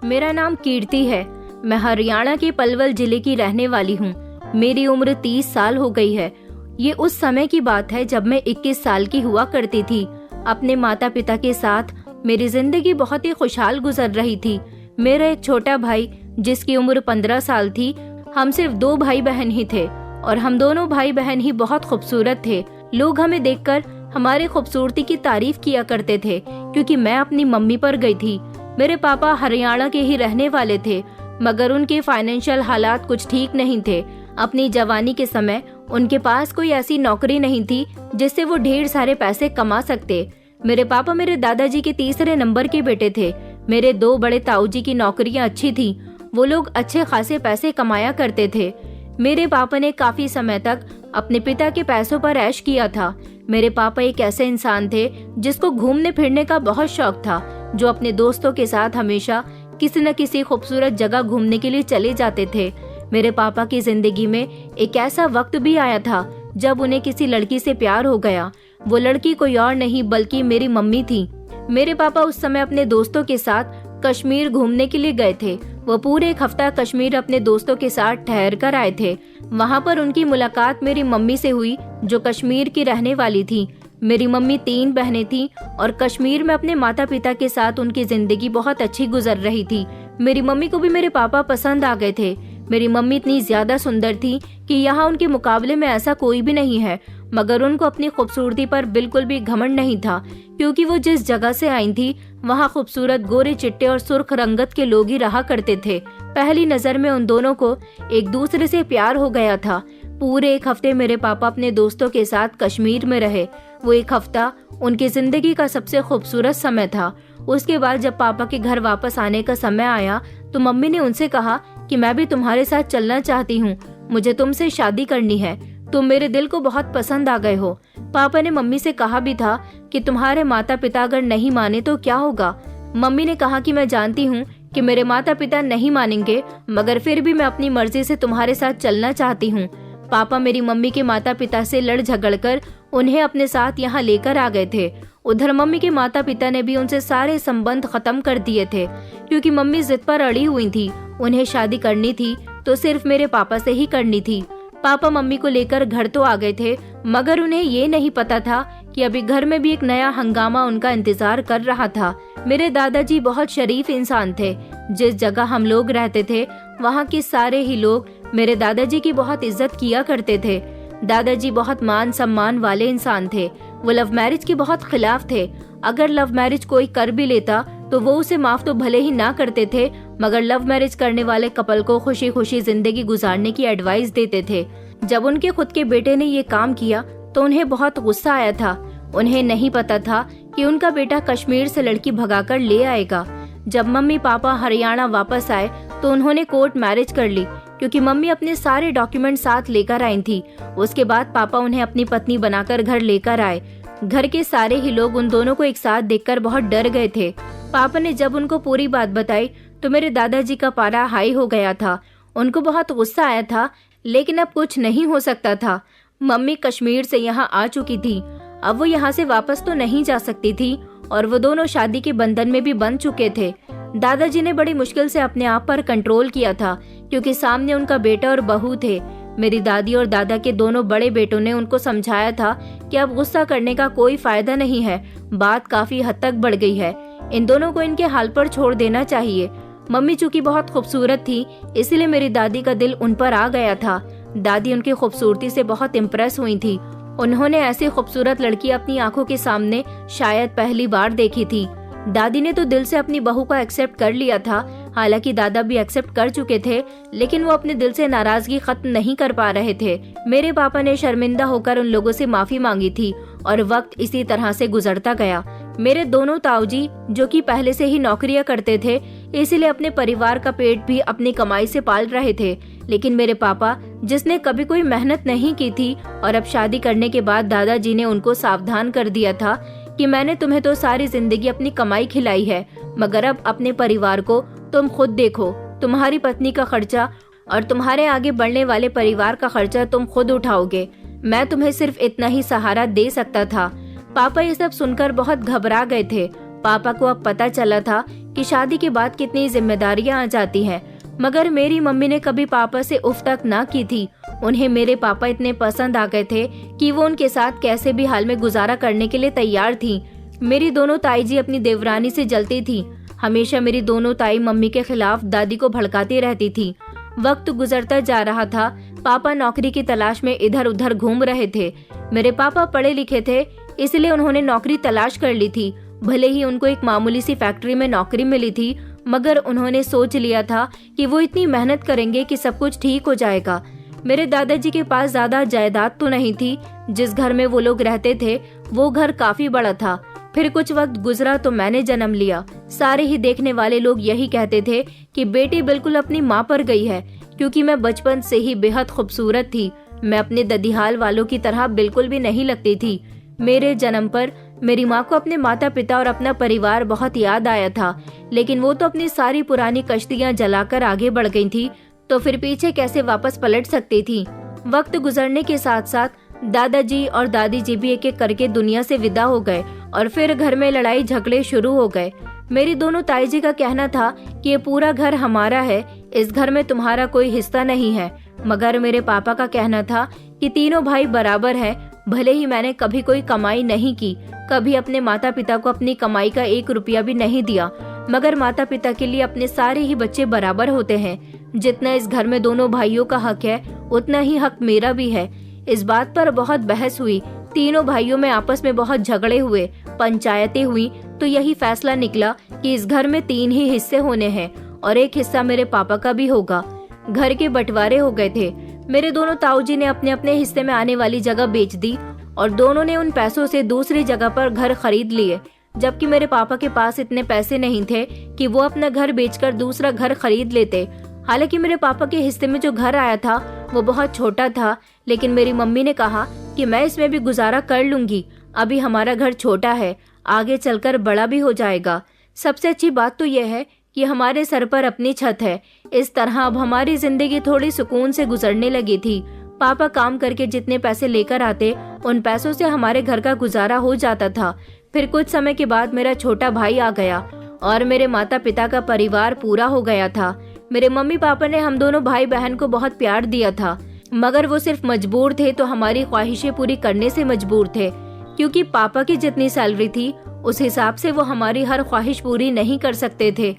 मेरा नाम कीर्ति है। मैं हरियाणा के पलवल जिले की रहने वाली हूँ। मेरी उम्र 30 साल हो गई है। ये उस समय की बात है जब मैं 21 साल की हुआ करती थी। अपने माता पिता के साथ मेरी जिंदगी बहुत ही खुशहाल गुजर रही थी। मेरा एक छोटा भाई जिसकी उम्र 15 साल थी। हम सिर्फ 2 भाई बहन ही थे और हम दोनों भाई बहन ही बहुत खूबसूरत थे। लोग हमें देखकर हमारी खूबसूरती की तारीफ किया करते थे क्योंकि मैं अपनी मम्मी पर गई थी। मेरे पापा हरियाणा के ही रहने वाले थे, मगर उनके फाइनेंशियल हालात कुछ ठीक नहीं थे। अपनी जवानी के समय उनके पास कोई ऐसी नौकरी नहीं थी जिससे वो ढेर सारे पैसे कमा सकते। मेरे पापा मेरे दादाजी के तीसरे नंबर के बेटे थे। मेरे 2 बड़े ताऊजी की नौकरियां अच्छी थी। वो लोग अच्छे खासे पैसे कमाया करते थे। मेरे पापा ने काफी समय तक अपने पिता के पैसों पर ऐश किया था। मेरे पापा एक ऐसे इंसान थे जिसको घूमने फिरने का बहुत शौक था, जो अपने दोस्तों के साथ हमेशा किसी न किसी खूबसूरत जगह घूमने के लिए चले जाते थे। मेरे पापा की जिंदगी में एक ऐसा वक्त भी आया था जब उन्हें किसी लड़की से प्यार हो गया। वो लड़की कोई और नहीं बल्कि मेरी मम्मी थी। मेरे पापा उस समय अपने दोस्तों के साथ कश्मीर घूमने के लिए गए थे। वो पूरे 1 हफ्ता कश्मीर अपने दोस्तों के साथ ठहर कर आए थे। वहाँ पर उनकी मुलाकात मेरी मम्मी से हुई, जो कश्मीर की रहने वाली थी। मेरी मम्मी 3 बहनें थीं और कश्मीर में अपने माता पिता के साथ उनकी जिंदगी बहुत अच्छी गुजर रही थी। मेरी मम्मी को भी मेरे पापा पसंद आ गए थे। मेरी मम्मी इतनी ज्यादा सुंदर थी कि यहाँ उनके मुकाबले में ऐसा कोई भी नहीं है, मगर उनको अपनी खूबसूरती पर बिल्कुल भी घमंड नहीं था, क्योंकि वो जिस जगह से आई थी वहाँ खूबसूरत गोरे चिट्टे और सुर्ख रंगत के लोग ही रहा करते थे। पहली नजर में उन दोनों को एक दूसरे से प्यार हो गया था। पूरे 1 हफ्ते मेरे पापा अपने दोस्तों के साथ कश्मीर में रहे। वो 1 हफ्ता उनकी जिंदगी का सबसे खूबसूरत समय था। उसके बाद जब पापा के घर वापस आने का समय आया तो मम्मी ने उनसे कहा कि मैं भी तुम्हारे साथ चलना चाहती हूँ, मुझे तुमसे शादी करनी है, तुम मेरे दिल को बहुत पसंद आ गए हो। पापा ने मम्मी से कहा भी था कि तुम्हारे माता पिता अगर नहीं माने तो क्या होगा। मम्मी ने कहा कि मैं जानती हूँ कि मेरे माता पिता नहीं मानेंगे, मगर फिर भी मैं अपनी मर्जी से तुम्हारे साथ चलना चाहती हूँ। पापा मेरी मम्मी के माता पिता से लड़ झगड़ कर उन्हें अपने साथ यहाँ लेकर आ गए थे। उधर मम्मी के माता पिता ने भी उनसे सारे संबंध खत्म कर दिए थे, क्योंकि मम्मी जिद पर अड़ी हुई थी। उन्हें शादी करनी थी तो सिर्फ मेरे पापा से ही करनी थी। पापा मम्मी को लेकर घर तो आ गए थे, मगर उन्हें ये नहीं पता था कि अभी घर में भी एक नया हंगामा उनका इंतजार कर रहा था। मेरे दादाजी बहुत शरीफ इंसान थे। जिस जगह हम लोग रहते थे वहाँ के सारे ही लोग मेरे दादाजी की बहुत इज्जत किया करते थे। दादाजी बहुत मान सम्मान वाले इंसान थे। वो लव मैरिज के बहुत खिलाफ थे। अगर लव मैरिज कोई कर भी लेता तो वो उसे माफ तो भले ही ना करते थे, मगर लव मैरिज करने वाले कपल को खुशी खुशी जिंदगी गुजारने की एडवाइस देते थे। जब उनके खुद के बेटे ने ये काम किया तो उन्हें बहुत गुस्सा आया था। उन्हें नहीं पता था कि उनका बेटा कश्मीर से लड़की भगाकर ले आएगा। जब मम्मी पापा हरियाणा वापस आए तो उन्होंने कोर्ट मैरिज कर ली, क्योंकि मम्मी अपने सारे डॉक्यूमेंट साथ लेकर आई थी। उसके बाद पापा उन्हें अपनी पत्नी बनाकर घर लेकर आए। घर के सारे ही लोग उन दोनों को एक साथ देखकर बहुत डर गए थे। पापा ने जब उनको पूरी बात बताई तो मेरे दादाजी का पारा हाई हो गया था। उनको बहुत गुस्सा आया था, लेकिन अब कुछ नहीं हो सकता था। मम्मी कश्मीर से यहाँ आ चुकी थी, अब वो यहाँ से वापस तो नहीं जा सकती थी और वो दोनों शादी के बंधन में भी बंध चुके थे। दादाजी ने बड़ी मुश्किल से अपने आप पर कंट्रोल किया था, क्योंकि सामने उनका बेटा और बहू थे। मेरी दादी और दादा के दोनों बड़े बेटों ने उनको समझाया था कि अब गुस्सा करने का कोई फायदा नहीं है, बात काफी हद तक बढ़ गई है, इन दोनों को इनके हाल पर छोड़ देना चाहिए। मम्मी चूंकि बहुत खूबसूरत थी, इसलिए मेरी दादी का दिल उन पर आ गया था। दादी उनकी खूबसूरती से बहुत इम्प्रेस हुई थी। उन्होंने ऐसी खूबसूरत लड़की अपनी आंखों के सामने शायद पहली बार देखी थी। दादी ने तो दिल से अपनी बहू को एक्सेप्ट कर लिया था। हालांकि दादा भी एक्सेप्ट कर चुके थे, लेकिन वो अपने दिल से नाराजगी खत्म नहीं कर पा रहे थे। मेरे पापा ने शर्मिंदा होकर उन लोगों से माफी मांगी थी और वक्त इसी तरह से गुजरता गया। मेरे दोनों ताऊजी, जो कि पहले से ही नौकरियां करते थे, इसीलिए अपने परिवार का पेट भी अपनी कमाई से पाल रहे थे। लेकिन मेरे पापा, जिसने कभी कोई मेहनत नहीं की थी, और अब शादी करने के बाद दादाजी ने उनको सावधान कर दिया था कि मैंने तुम्हें तो सारी जिंदगी अपनी कमाई खिलाई है, मगर अब अपने परिवार को तुम खुद देखो। तुम्हारी पत्नी का खर्चा और तुम्हारे आगे बढ़ने वाले परिवार का खर्चा तुम खुद उठाओगे। मैं तुम्हें सिर्फ इतना ही सहारा दे सकता था। पापा ये सब सुनकर बहुत घबरा गए थे। पापा को अब पता चला था कि शादी के बाद कितनी जिम्मेदारियां आ जाती हैं, मगर मेरी मम्मी ने कभी पापा से उफ तक ना की थी। उन्हें मेरे पापा इतने पसंद आ गए थे कि वो उनके साथ कैसे भी हाल में गुजारा करने के लिए तैयार थी। मेरी दोनों ताई जी अपनी देवरानी से जलती थी। हमेशा मेरी दोनों ताई मम्मी के खिलाफ दादी को भड़काती रहती थी। वक्त गुजरता जा रहा था। पापा नौकरी की तलाश में इधर उधर घूम रहे थे। मेरे पापा पढ़े लिखे थे, इसलिए उन्होंने नौकरी तलाश कर ली थी। भले ही उनको एक मामूली सी फैक्ट्री में नौकरी मिली थी, मगर उन्होंने सोच लिया था कि वो इतनी मेहनत करेंगे कि सब कुछ ठीक हो जाएगा। मेरे दादाजी के पास ज्यादा जायदाद तो नहीं थी। जिस घर में वो लोग रहते थे वो घर काफी बड़ा था। फिर कुछ वक्त गुजरा तो मैंने जन्म लिया। सारे ही देखने वाले लोग यही कहते थे कि बेटी बिल्कुल अपनी माँ पर गई है, क्योंकि मैं बचपन से ही बेहद खूबसूरत थी। मैं अपने ददिहाल वालों की तरह बिल्कुल भी नहीं लगती थी। मेरे जन्म पर मेरी माँ को अपने माता पिता और अपना परिवार बहुत याद आया था, लेकिन वो तो अपनी सारी पुरानी कश्तियाँ जलाकर आगे बढ़ गई थी, तो फिर पीछे कैसे वापस पलट सकती थी। वक्त गुजरने के साथ साथ दादाजी और दादी जी भी एक एक करके दुनिया से विदा हो गए और फिर घर में लड़ाई झगड़े शुरू हो गए। मेरी दोनों ताई जी का कहना था कि ये पूरा घर हमारा है, इस घर में तुम्हारा कोई हिस्सा नहीं है। मगर मेरे पापा का कहना था कि तीनों भाई बराबर हैं। भले ही मैंने कभी कोई कमाई नहीं की, कभी अपने माता पिता को अपनी कमाई का 1 रुपया भी नहीं दिया, मगर माता पिता के लिए अपने सारे ही बच्चे बराबर होते हैं। जितना इस घर में दोनों भाइयों का हक है, उतना ही हक मेरा भी है। इस बात पर बहुत बहस हुई। तीनों भाइयों में आपस में बहुत झगड़े हुए, पंचायतें हुई, तो यही फैसला निकला कि इस घर में 3 ही हिस्से होने हैं और एक हिस्सा मेरे पापा का भी होगा। घर के बंटवारे हो गए थे। मेरे दोनों ताऊजी ने अपने अपने हिस्से में आने वाली जगह बेच दी और दोनों ने उन पैसों से दूसरी जगह पर घर खरीद लिए, जबकि मेरे पापा के पास इतने पैसे नहीं थे कि वो अपना घर बेचकर दूसरा घर खरीद लेते। हालांकि मेरे पापा के हिस्से में जो घर आया था वो बहुत छोटा था, लेकिन मेरी मम्मी ने कहा कि मैं इसमें भी गुजारा कर लूंगी। अभी हमारा घर छोटा है, आगे चलकर बड़ा भी हो जाएगा। सबसे अच्छी बात तो यह है कि हमारे सर पर अपनी छत है। इस तरह अब हमारी जिंदगी थोड़ी सुकून से गुजरने लगी थी। पापा काम करके जितने पैसे लेकर आते, उन पैसों से हमारे घर का गुजारा हो जाता था। फिर कुछ समय के बाद मेरा छोटा भाई आ गया और मेरे माता पिता का परिवार पूरा हो गया था। मेरे मम्मी पापा ने हम दोनों भाई बहन को बहुत प्यार दिया था, मगर वो सिर्फ मजबूर थे तो हमारी ख्वाहिशें पूरी करने से मजबूर थे, क्योंकि पापा की जितनी सैलरी थी उस हिसाब से वो हमारी हर ख्वाहिश पूरी नहीं कर सकते थे।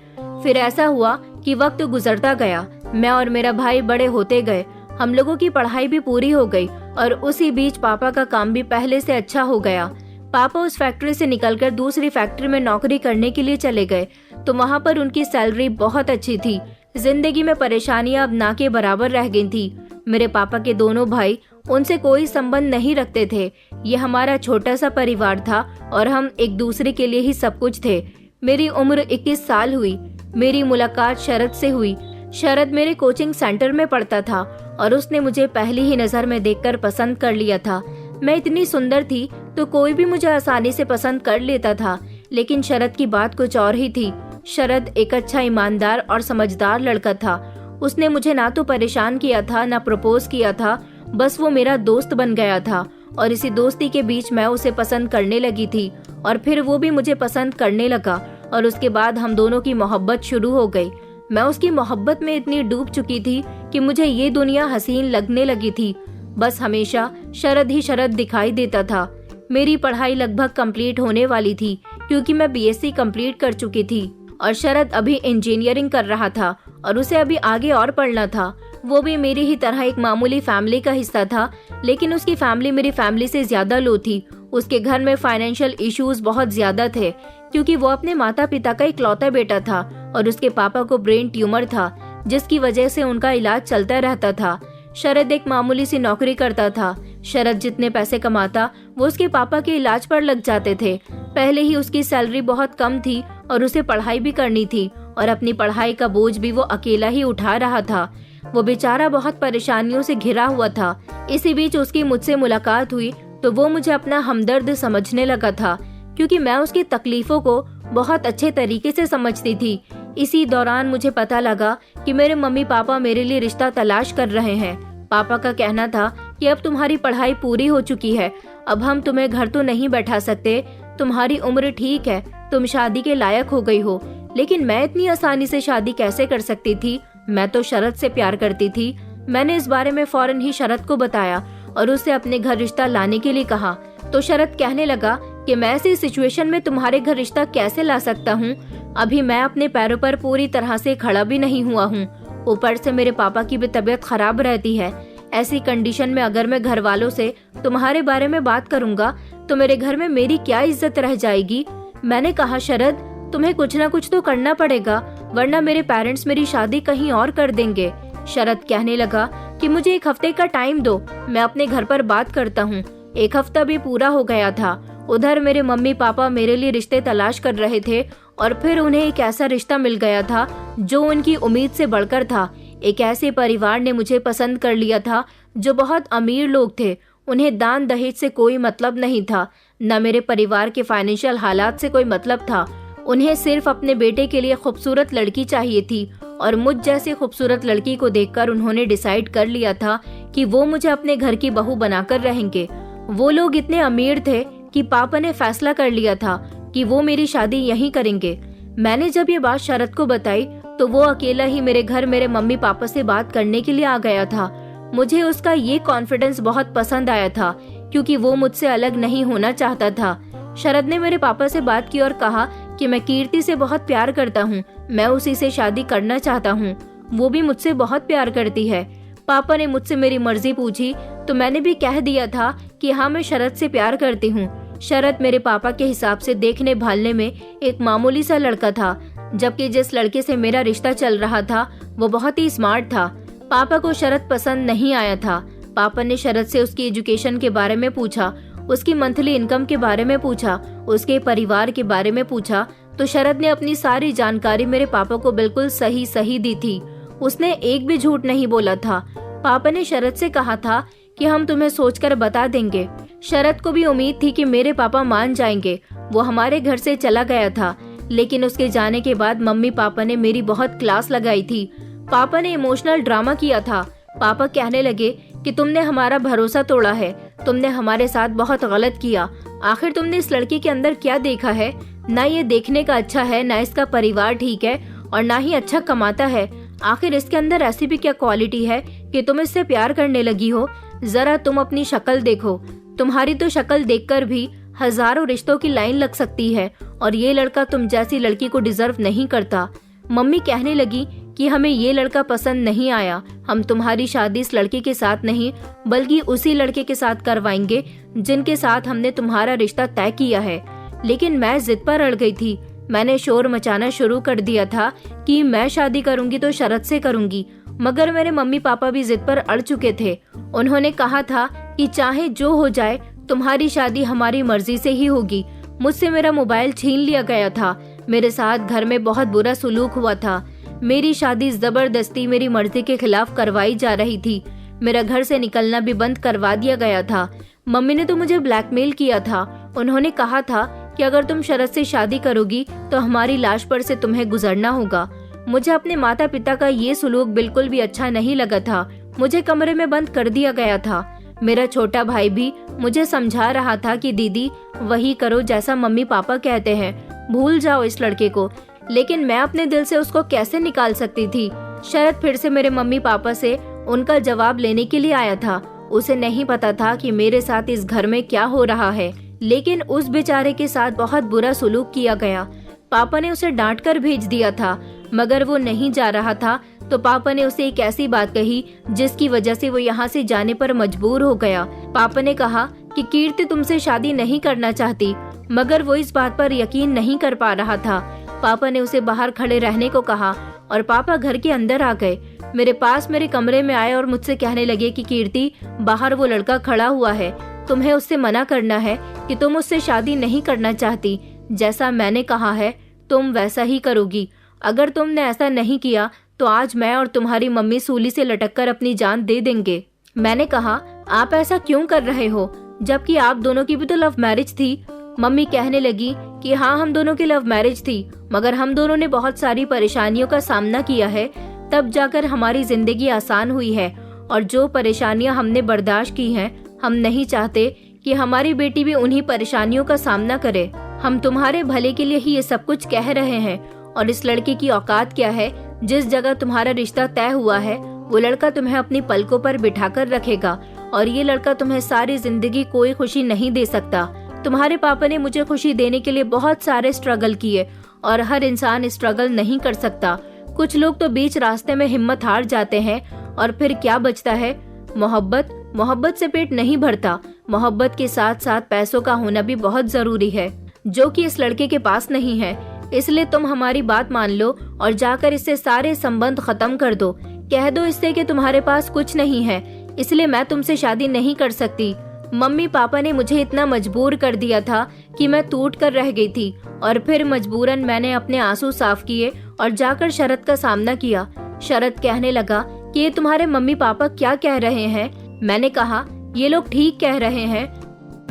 फिर ऐसा हुआ कि वक्त गुजरता गया, मैं और मेरा भाई बड़े होते गए, हम लोगों की पढ़ाई भी पूरी हो गई और उसी बीच पापा का काम भी पहले से अच्छा हो गया। पापा उस फैक्ट्री से निकलकर दूसरी फैक्ट्री में नौकरी करने के लिए चले गए, तो वहाँ पर उनकी सैलरी बहुत अच्छी थी। जिंदगी में परेशानियां अब ना के बराबर रह गई थी। मेरे पापा के दोनों भाई उनसे कोई संबंध नहीं रखते थे। ये हमारा छोटा सा परिवार था और हम एक दूसरे के लिए ही सब कुछ थे। मेरी उम्र 21 साल हुई। मेरी मुलाकात शरद से हुई। शरद मेरे कोचिंग सेंटर में पढ़ता था और उसने मुझे पहली ही नजर में देखकर पसंद कर लिया था। मैं इतनी सुंदर थी तो कोई भी मुझे आसानी से पसंद कर लेता था, लेकिन शरद की बात कुछ और ही थी। शरद एक अच्छा, ईमानदार और समझदार लड़का था। उसने मुझे ना तो परेशान किया था ना प्रपोज किया था, बस वो मेरा दोस्त बन गया था और इसी दोस्ती के बीच मैं उसे पसंद करने लगी थी और फिर वो भी मुझे पसंद करने लगा और उसके बाद हम दोनों की मोहब्बत शुरू हो गई। मैं उसकी मोहब्बत में इतनी डूब चुकी थी कि मुझे ये दुनिया हसीन लगने लगी थी। बस हमेशा शरद ही शरद दिखाई देता था। मेरी पढ़ाई लगभग कंप्लीट होने वाली थी, क्योंकि मैं बीएससी कंप्लीट कर चुकी थी और शरद अभी इंजीनियरिंग कर रहा था और उसे अभी आगे और पढ़ना था। वो भी मेरी ही तरह एक मामूली फैमिली का हिस्सा था, लेकिन उसकी फैमिली मेरी फैमिली से ज्यादा लो थी। उसके घर में फाइनेंशियल इश्यूज बहुत ज्यादा थे, क्योंकि वो अपने माता पिता का इकलौता बेटा था और उसके पापा को ब्रेन ट्यूमर था, जिसकी वजह से उनका इलाज चलता रहता था। शरद एक मामूली सी नौकरी करता था। शरद जितने पैसे कमाता वो उसके पापा के इलाज पर लग जाते थे। पहले ही उसकी सैलरी बहुत कम थी और उसे पढ़ाई भी करनी थी और अपनी पढ़ाई का बोझ भी वो अकेला ही उठा रहा था। वो बेचारा बहुत परेशानियों से घिरा हुआ था। इसी बीच उसकी मुझसे मुलाकात हुई तो वो मुझे अपना हमदर्द समझने लगा था, क्योंकि मैं उसकी तकलीफों को बहुत अच्छे तरीके से समझती थी। इसी दौरान मुझे पता लगा कि मेरे मम्मी पापा मेरे लिए रिश्ता तलाश कर रहे हैं। पापा का कहना था कि अब तुम्हारी पढ़ाई पूरी हो चुकी है, अब हम तुम्हें घर तो नहीं बैठा सकते, तुम्हारी उम्र ठीक है, तुम शादी के लायक हो गई हो, लेकिन मैं इतनी आसानी से शादी कैसे कर सकती थी? मैं तो शरद से प्यार करती थी। मैंने इस बारे में फौरन ही शरद को बताया और उसे अपने घर रिश्ता लाने के लिए कहा। तो शरद कहने लगा कि मैं ऐसी सिचुएशन में तुम्हारे घर रिश्ता कैसे ला सकता हूँ? अभी मैं अपने पैरों पर पूरी तरह से खड़ा भी नहीं हुआ हूँ। ऊपर से मेरे पापा की भी तबीयत खराब रहती है। ऐसी कंडीशन में अगर मैं घर वालों से तुम्हारे बारे में बात करूंगा तो मेरे घर में मेरी क्या इज्जत रह जाएगी? मैंने कहा, शरद तुम्हें कुछ ना कुछ तो करना पड़ेगा, वरना मेरे पेरेंट्स मेरी शादी कहीं और कर देंगे। शरद कहने लगा कि मुझे 1 हफ्ते का टाइम दो, मैं अपने घर पर बात करता हूँ। 1 हफ्ता भी पूरा हो गया था। उधर मेरे मम्मी पापा मेरे लिए रिश्ते तलाश कर रहे थे और फिर उन्हें एक ऐसा रिश्ता मिल गया था जो उनकी उम्मीद से बढ़कर था। एक ऐसे परिवार ने मुझे पसंद कर लिया था जो बहुत अमीर लोग थे। उन्हें दान दहेज से कोई मतलब नहीं था, न मेरे परिवार के फाइनेंशियल हालात से कोई मतलब था। उन्हें सिर्फ अपने बेटे के लिए खूबसूरत लड़की चाहिए थी और मुझ जैसी खूबसूरत लड़की को देखकर उन्होंने डिसाइड कर लिया था कि वो मुझे अपने घर की बहू बनाकर रहेंगे। वो लोग इतने अमीर थे कि पापा ने फैसला कर लिया था कि वो मेरी शादी यहीं करेंगे। मैंने जब ये बात शरद को बताई तो वो अकेला ही मेरे घर मेरे मम्मी पापा से बात करने के लिए आ गया था। मुझे उसका ये कॉन्फिडेंस बहुत पसंद आया था क्योंकि वो मुझसे अलग नहीं होना चाहता था। शरद ने मेरे पापा से बात की और कहा कि मैं कीर्ति से बहुत प्यार करता हूँ, मैं उसी से शादी करना चाहता हूँ, वो भी मुझसे बहुत प्यार करती है। पापा ने मुझसे मेरी मर्जी पूछी तो मैंने भी कह दिया था कि हाँ, मैं शरद से प्यार करती हूँ। शरद मेरे पापा के हिसाब से देखने भालने में एक मामूली सा लड़का था, जबकि जिस लड़के से मेरा रिश्ता चल रहा था वो बहुत ही स्मार्ट था। पापा को शरद पसंद नहीं आया था। पापा ने शरद से उसकी एजुकेशन के बारे में पूछा, उसकी मंथली इनकम के बारे में पूछा, उसके परिवार के बारे में पूछा। तो शरद ने अपनी सारी जानकारी मेरे पापा को बिल्कुल सही दी थी। उसने एक भी झूठ नहीं बोला था। पापा ने शरद से कहा था कि हम तुम्हें सोचकर बता देंगे। शरद को भी उम्मीद थी कि मेरे पापा मान जाएंगे। वो हमारे घर से चला गया था, लेकिन उसके जाने के बाद मम्मी पापा ने मेरी बहुत क्लास लगाई थी। पापा ने इमोशनल ड्रामा किया था। पापा कहने लगे कि तुमने हमारा भरोसा तोड़ा है, तुमने हमारे साथ बहुत गलत किया। आखिर तुमने इस लड़के के अंदर क्या देखा है? ना ये देखने का अच्छा है, ना इसका परिवार ठीक है और ना ही अच्छा कमाता है। आखिर इसके अंदर ऐसी भी क्या क्वालिटी है कि तुम इससे प्यार करने लगी हो? जरा तुम अपनी शक्ल देखो, तुम्हारी तो शक्ल देखकर भी हजारों रिश्तों की लाइन लग सकती है और ये लड़का तुम जैसी लड़की को डिजर्व नहीं करता। मम्मी कहने लगी कि हमें ये लड़का पसंद नहीं आया, हम तुम्हारी शादी इस लड़के के साथ नहीं बल्कि उसी लड़के के साथ करवाएंगे जिनके साथ हमने तुम्हारा रिश्ता तय किया है। लेकिन मैं जिद पर अड़ गई थी। मैंने शोर मचाना शुरू कर दिया था कि मैं शादी करूंगी तो शरद से करूंगी, मगर मेरे मम्मी पापा भी जिद पर अड़ चुके थे। उन्होंने कहा था कि चाहे जो हो जाए तुम्हारी शादी हमारी मर्जी से ही होगी। मुझसे मेरा मोबाइल छीन लिया गया था। मेरे साथ घर में बहुत बुरा सुलूक हुआ था। मेरी शादी जबरदस्ती मेरी मर्जी के खिलाफ करवाई जा रही थी। मेरा घर से निकलना भी बंद करवा दिया गया था। मम्मी ने तो मुझे ब्लैकमेल किया था। उन्होंने कहा था कि अगर तुम शरद से शादी करोगी तो हमारी लाश पर से तुम्हें गुजरना होगा। मुझे अपने माता पिता का ये सुलूक बिल्कुल भी अच्छा नहीं लगा था। मुझे कमरे में बंद कर दिया गया था। मेरा छोटा भाई भी मुझे समझा रहा था कि दीदी वही करो जैसा मम्मी पापा कहते हैं, भूल जाओ इस लड़के को। लेकिन मैं अपने दिल से उसको कैसे निकाल सकती थी? शरद फिर से मेरे मम्मी पापा से उनका जवाब लेने के लिए आया था। उसे नहीं पता था कि मेरे साथ इस घर में क्या हो रहा है, लेकिन उस बेचारे के साथ बहुत बुरा सुलूक किया गया। पापा ने उसे डांट कर भेज दिया था, मगर वो नहीं जा रहा था तो पापा ने उसे एक ऐसी बात कही जिसकी वजह से वो यहाँ से जाने पर मजबूर हो गया। पापा ने कहा कि कीर्ति तुमसे शादी नहीं करना चाहती, मगर वो इस बात पर यकीन नहीं कर पा रहा था। पापा ने उसे बाहर खड़े रहने को कहा और पापा घर के अंदर आ गए। मेरे पास मेरे कमरे में आए और मुझसे कहने लगे कि कीर्ति, बाहर वो लड़का खड़ा हुआ है, तुम्हें उससे मना करना है कि तुम उससे शादी नहीं करना चाहती। जैसा मैंने कहा है तुम वैसा ही करोगी। अगर तुमने ऐसा नहीं किया तो आज मैं और तुम्हारी मम्मी सूली से लटककर अपनी जान दे देंगे। मैंने कहा, आप ऐसा क्यों कर रहे हो, जबकि आप दोनों की भी तो लव मैरिज थी। मम्मी कहने लगी कि हाँ, हम दोनों की लव मैरिज थी, मगर हम दोनों ने बहुत सारी परेशानियों का सामना किया है, तब जाकर हमारी जिंदगी आसान हुई है। और जो परेशानियां हमने बर्दाश्त की हैं, हम नहीं चाहते कि हमारी बेटी भी उन्हीं परेशानियों का सामना करे। हम तुम्हारे भले के लिए ही ये सब कुछ कह रहे हैं और इस लड़के की औकात क्या है। जिस जगह तुम्हारा रिश्ता तय हुआ है वो लड़का तुम्हें अपनी पलकों पर बिठाकर रखेगा और ये लड़का तुम्हें सारी जिंदगी कोई खुशी नहीं दे सकता। तुम्हारे पापा ने मुझे खुशी देने के लिए बहुत सारे स्ट्रगल किए और हर इंसान स्ट्रगल नहीं कर सकता। कुछ लोग तो बीच रास्ते में हिम्मत हार जाते हैं और फिर क्या बचता है? मोहब्बत से पेट नहीं भरता। मोहब्बत के साथ साथ पैसों का होना भी बहुत जरूरी है, जो कि इस लड़के के पास नहीं है। इसलिए तुम हमारी बात मान लो और जाकर इससे सारे संबंध खत्म कर दो। कह दो इससे कि तुम्हारे पास कुछ नहीं है, इसलिए मैं तुमसे शादी नहीं कर सकती। मम्मी पापा ने मुझे इतना मजबूर कर दिया था कि मैं टूट कर रह गई थी और फिर मजबूरन मैंने अपने आंसू साफ किए और जाकर शरद का सामना किया। शरद कहने लगा कि ये तुम्हारे मम्मी पापा क्या कह रहे हैं? मैंने कहा ये लोग ठीक कह रहे हैं,